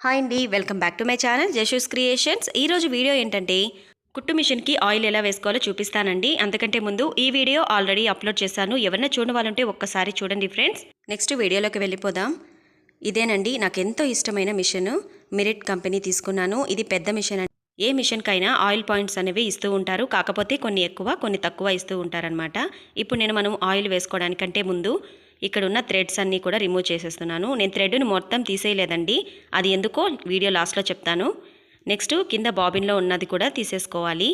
Hi అండి, welcome back to my channel Jashus creations. ఈరోజు వీడియో ఏంటంటే కుట్టు మిషన్కి ఆయిల్ ఎలా వేసుకోవాలో చూపిస్తానండి. అంతకంటే ముందు ఈ వీడియో ఆల్రెడీ అప్లోడ్ చేశాను. ఎవరైనా చూడని వాళ్ళుంటే ఒక్కసారి చూడండి ఫ్రెండ్స్. నెక్స్ట్ వీడియోలోకి వెళ్ళిపోదాం. ఇదేనండి నాకు ఎంతో ఇష్టమైన మిషన్. మిరిట్ కంపెనీ తీసుకున్నాను. ఇది పెద్ద మిషన్. ఏ మిషన్కైనా ఆయిల్ పాయింట్స్ అనేవి ఇస్తూ ఉంటారు. కాకపోతే కొన్ని ఎక్కువ కొన్ని తక్కువ ఇస్తూ ఉంటారనమాట. ఇప్పుడు మనం ఆయిల్ వేసుకోవడానికంటే ముందు ఇక్కడ ఉన్న థ్రెడ్స్ అన్నీ కూడా రిమూవ్ చేసేస్తున్నాను. నేను థ్రెడ్ను మొత్తం తీసేయలేదండి, అది ఎందుకో వీడియో లాస్ట్లో చెప్తాను. నెక్స్ట్ కింద బాబిన్లో ఉన్నది కూడా తీసేసుకోవాలి.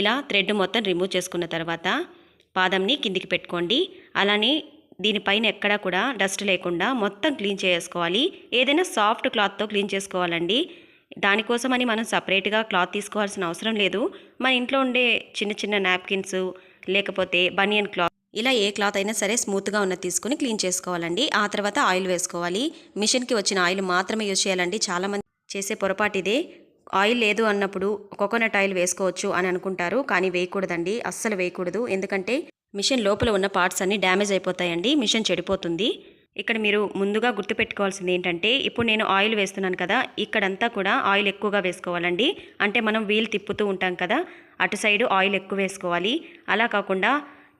ఇలా థ్రెడ్ మొత్తం రిమూవ్ చేసుకున్న తర్వాత పాదంని కిందికి పెట్టుకోండి. అలానే దీనిపైన ఎక్కడా కూడా డస్ట్ లేకుండా మొత్తం క్లీన్ చేసుకోవాలి. ఏదైనా సాఫ్ట్ క్లాత్తో క్లీన్ చేసుకోవాలండి. దానికోసమని మనం సపరేట్గా క్లాత్ తీసుకోవాల్సిన అవసరం లేదు. మన ఇంట్లో ఉండే చిన్న చిన్న నాప్కిన్స్ లేకపోతే బనియన్ క్లాత్, ఇలా ఏ క్లాత్ అయినా సరే స్మూత్గా ఉన్నది తీసుకుని క్లీన్ చేసుకోవాలండి. ఆ తర్వాత ఆయిల్ వేసుకోవాలి. మిషన్కి వచ్చిన ఆయిల్ మాత్రమే యూజ్ చేయాలండి. చాలామంది చేసే పొరపాటు ఇదే. ఆయిల్ లేదు అన్నప్పుడు కోకోనట్ ఆయిల్ వేసుకోవచ్చు అని అనుకుంటారు, కానీ వేయకూడదండి, అస్సలు వేయకూడదు. ఎందుకంటే మిషన్ లోపల ఉన్న పార్ట్స్ అన్నీ డ్యామేజ్ అయిపోతాయండి, మిషన్ చెడిపోతుంది. ఇక్కడ మీరు ముందుగా గుర్తుపెట్టుకోవాల్సింది ఏంటంటే, ఇప్పుడు నేను ఆయిల్ వేస్తున్నాను కదా, ఇక్కడంతా కూడా ఆయిల్ ఎక్కువగా వేసుకోవాలండి. అంటే మనం వీల్ తిప్పుతూ ఉంటాం కదా, అటు సైడు ఆయిల్ ఎక్కువ వేసుకోవాలి. అలా కాకుండా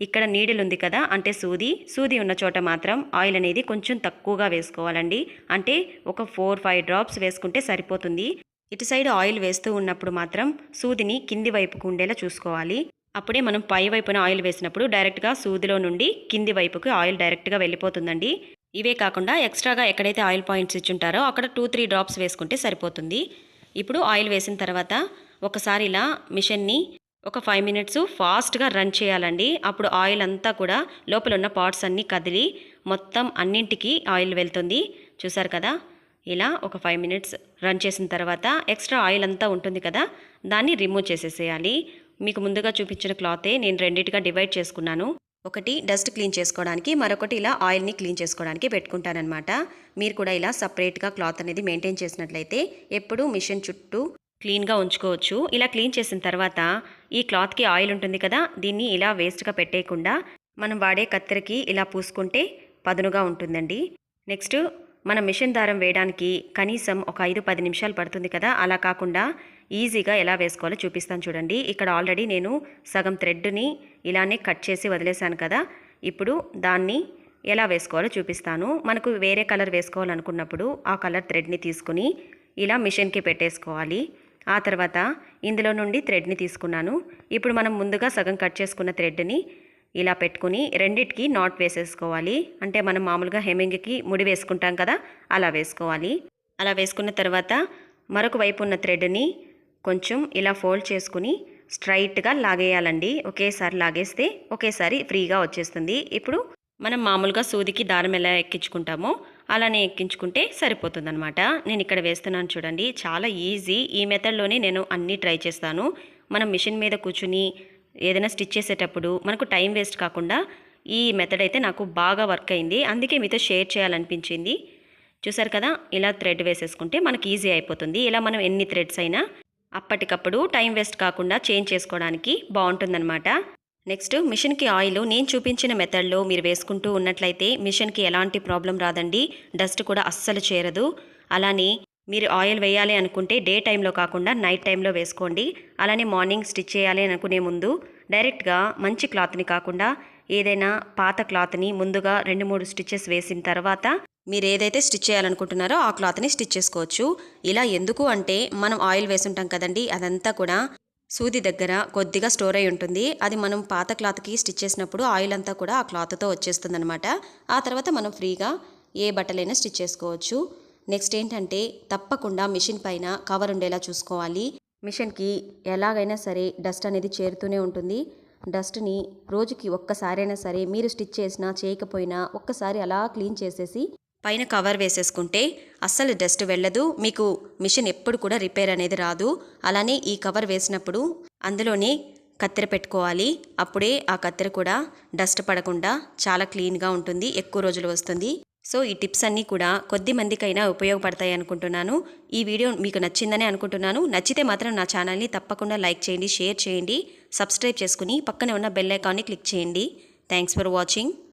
ఇక్కడ నీడిల్ ఉంది కదా, అంటే సూది ఉన్న చోట మాత్రం ఆయిల్ అనేది కొంచెం తక్కువగా వేసుకోవాలండి. అంటే ఒక 4-5 డ్రాప్స్ వేసుకుంటే సరిపోతుంది. ఇటు సైడ్ ఆయిల్ వేస్తూ ఉన్నప్పుడు మాత్రం సూదిని కింది వైపుకు ఉండేలా చూసుకోవాలి. అప్పుడే మనం పై వైపున ఆయిల్ వేసినప్పుడు డైరెక్ట్గా సూదిలో నుండి కింది వైపుకి ఆయిల్ డైరెక్ట్గా వెళ్ళిపోతుందండి. ఇవే కాకుండా ఎక్స్ట్రాగా ఎక్కడైతే ఆయిల్ పాయింట్స్ ఇచ్చుంటారో అక్కడ 2-3 డ్రాప్స్ వేసుకుంటే సరిపోతుంది. ఇప్పుడు ఆయిల్ వేసిన తర్వాత ఒకసారి ఇలా మిషన్ని ఒక 5 మినిట్స్ ఫాస్ట్గా రన్ చేయాలండి. అప్పుడు ఆయిల్ అంతా కూడా లోపల ఉన్న పార్ట్స్ అన్నీ కదిలి మొత్తం అన్నింటికి ఆయిల్ వెళ్తుంది. చూసారు కదా, ఇలా ఒక 5 మినిట్స్ రన్ చేసిన తర్వాత ఎక్స్ట్రా ఆయిల్ అంతా ఉంటుంది కదా, దాన్ని రిమూవ్ చేసేసేయాలి. మీకు ముందుగా చూపించిన క్లాతే నేను రెండింటిగా డివైడ్ చేసుకున్నాను. ఒకటి డస్ట్ క్లీన్ చేసుకోవడానికి, మరొకటి ఇలా ఆయిల్ని క్లీన్ చేసుకోవడానికి పెట్టుకుంటానమాట. మీరు కూడా ఇలా సపరేట్గా క్లాత్ అనేది మెయింటైన్ చేసినట్లయితే ఎప్పుడూ మిషన్ చుట్టూ క్లీన్గా ఉంచుకోవచ్చు. ఇలా క్లీన్ చేసిన తర్వాత ఈ క్లాత్కి ఆయిల్ ఉంటుంది కదా, దీన్ని ఇలా వేస్ట్గా పెట్టేయకుండా మనం వాడే కత్తెరకి ఇలా పూసుకుంటే పదునుగా ఉంటుందండి. నెక్స్ట్ మనం మిషన్ దారం వేయడానికి కనీసం ఒక 5-10 నిమిషాలు పడుతుంది కదా, అలా కాకుండా ఈజీగా ఎలా వేసుకోవాలో చూపిస్తాను చూడండి. ఇక్కడ ఆల్రెడీ నేను సగం థ్రెడ్ని ఇలానే కట్ చేసి వదిలేశాను కదా, ఇప్పుడు దాన్ని ఎలా వేసుకోవాలో చూపిస్తాను. మనకు వేరే కలర్ వేసుకోవాలనుకున్నప్పుడు ఆ కలర్ థ్రెడ్ని తీసుకుని ఇలా మిషన్కి పెట్టేసుకోవాలి. ఆ తర్వాత ఇందులో నుండి థ్రెడ్ని తీసుకున్నాను. ఇప్పుడు మనం ముందుగా సగం కట్ చేసుకున్న థ్రెడ్ని ఇలా పెట్టుకుని రెండిటికి నాట్ వేసేసుకోవాలి. అంటే మనం మామూలుగా హెమ్మింగ్కి ముడి వేసుకుంటాం కదా, అలా వేసుకోవాలి. అలా వేసుకున్న తర్వాత మరొక వైపు ఉన్న థ్రెడ్ని కొంచెం ఇలా ఫోల్డ్ చేసుకుని స్ట్రైట్గా లాగేయాలండి. ఒకేసారి లాగేస్తే ఒకేసారి ఫ్రీగా వచ్చేస్తుంది. ఇప్పుడు మనం మామూలుగా సూదికి దారం ఎలా ఎక్కించుకుంటామో అలానే ఎక్కించుకుంటే సరిపోతుందన్నమాట. నేను ఇక్కడ వేస్తున్నాను చూడండి, చాలా ఈజీ. ఈ మెథడ్లోనే నేను అన్నీ ట్రై చేస్తాను. మనం మిషన్ మీద కూర్చుని ఏదైనా స్టిచ్ చేసేటప్పుడు మనకు టైం వేస్ట్ కాకుండా ఈ మెథడ్ అయితే నాకు బాగా వర్క్ అయింది, అందుకే మీతో షేర్ చేయాలనిపించింది. చూసారు కదా, ఇలా థ్రెడ్ వేసేసుకుంటే మనకి ఈజీ అయిపోతుంది. ఇలా మనం ఎన్ని థ్రెడ్స్ అయినా అప్పటికప్పుడు టైం వేస్ట్ కాకుండా చేంజ్ చేసుకోవడానికి బాగుంటుందన్నమాట. నెక్స్ట్ మిషన్కి ఆయిల్ నేను చూపించిన మెథడ్లో మీరు వేసుకుంటూ ఉన్నట్లయితే మిషన్కి ఎలాంటి ప్రాబ్లం రాదండి, డస్ట్ కూడా అస్సలు చేరదు. అలానే మీరు ఆయిల్ వేయాలి అనుకుంటే డే టైంలో కాకుండా నైట్ టైంలో వేసుకోండి. అలానే మార్నింగ్ స్టిచ్ చేయాలి అనుకునే ముందు డైరెక్ట్గా మంచి క్లాత్ని కాకుండా ఏదైనా పాత క్లాత్ని ముందుగా 2-3 స్టిచెస్ వేసిన తర్వాత మీరు ఏదైతే స్టిచ్ చేయాలనుకుంటున్నారో ఆ క్లాత్ని స్టిచ్ చేసుకోవచ్చు. ఇలా ఎందుకు అంటే మనం ఆయిల్ వేసుంటాం కదండి, అదంతా కూడా సూది దగ్గర కొద్దిగా స్టోర్ అయి ఉంటుంది. అది మనం పాత క్లాత్కి స్టిచ్ చేసినప్పుడు ఆయిల్ అంతా కూడా ఆ క్లాత్తో వచ్చేస్తుంది అనమాట. ఆ తర్వాత మనం ఫ్రీగా ఏ బట్టలైనా స్టిచ్ చేసుకోవచ్చు. నెక్స్ట్ ఏంటంటే తప్పకుండా మిషన్ పైన కవర్ ఉండేలా చూసుకోవాలి. మిషన్కి ఎలాగైనా సరే డస్ట్ అనేది చేరుతూనే ఉంటుంది. డస్ట్ని రోజుకి ఒక్కసారైనా సరే మీరు స్టిచ్ చేసినా చేయకపోయినా ఒక్కసారి అలా క్లీన్ చేసేసి పైన కవర్ వేసేసుకుంటే అస్సలు డస్ట్ వెళ్ళదు. మీకు మిషన్ ఎప్పుడు కూడా రిపేర్ అనేది రాదు. అలానే ఈ కవర్ వేసినప్పుడు అందులోనే కత్తెర పెట్టుకోవాలి. అప్పుడే ఆ కత్తెర కూడా డస్ట్ పడకుండా చాలా క్లీన్గా ఉంటుంది, ఎక్కువ రోజులు వస్తుంది. సో ఈ టిప్స్ అన్నీ కూడా కొద్ది మందికైనా ఉపయోగపడతాయి అనుకుంటున్నాను. ఈ వీడియో మీకు నచ్చిందని అనుకుంటున్నాను. నచ్చితే మాత్రం నా ఛానల్ని తప్పకుండా లైక్ చేయండి, షేర్ చేయండి, సబ్స్క్రైబ్ చేసుకుని పక్కనే ఉన్న బెల్ ఐకాన్ని క్లిక్ చేయండి. Thanks for watching.